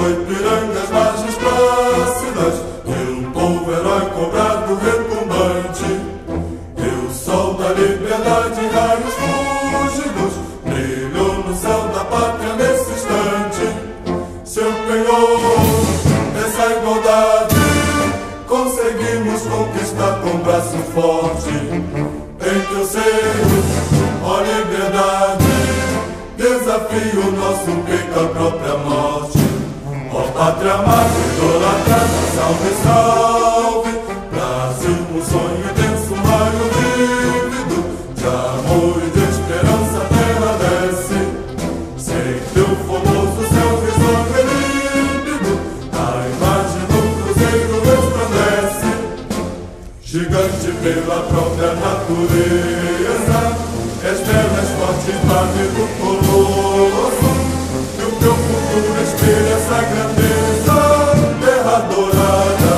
do Ipiranga, as margens plácidas, e um povo herói cobrado retumbante. E o sol da liberdade, raios fúlgidos, brilhou no céu da pátria nesse instante. Seu penhor, essa igualdade, conseguimos conquistar com braço forte. Em teu seio, ó liberdade, desafio o nosso peito à própria morte. Ó pátria amada, idolatrada, salve, salve. Brasil, um sonho intenso, um raio vívido, de amor e de esperança a terra desce. Sem teu formoso céu risonho e límpido, a imagem do cruzeiro resplandece. Gigante pela própria natureza, és bela, és forte, pálido, colosso, e o teu futuro espelha essa grandeza. Terra dourada,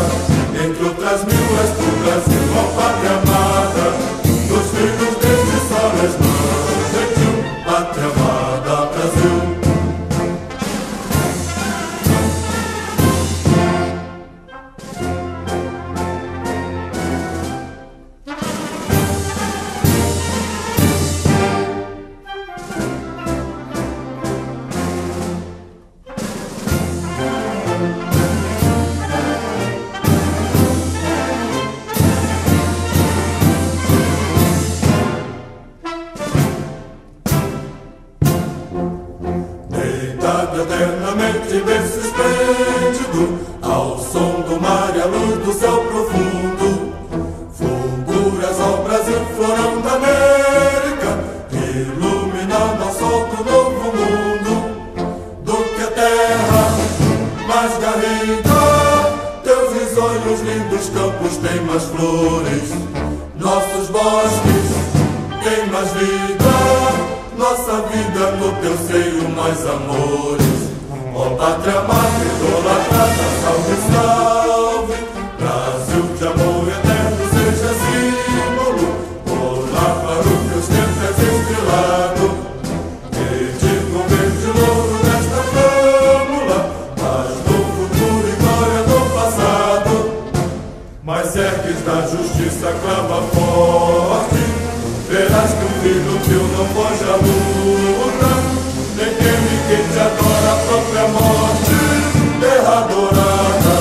entre outras mil, és do Brasil, ó pátria amada, dos filhos deste sol és mãe gentil, pátria amada, Brasil. Eternamente berço esplêndido, ao som do mar e à luz do céu profundo, fulguras ao Brasil, florão da América, iluminando ao sol do novo mundo. Do que a terra mais garrida, teus risonhos lindos campos têm mais flores, nossos bosques têm mais vida, nossa vida no teu seio mais amores. Ó pátria amada, idolatrada, salve, salve. Brasil de amor eterno seja símbolo, olá para o que os tempos és estrelado. E digo verde louro nesta flâmula, paz do futuro e glória do passado. Mas ergues da justiça, clama forte, verás que um filho teu não foge à luta, nem teme quem te adora a própria morte. Terra dourada,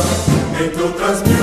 entre outras mil,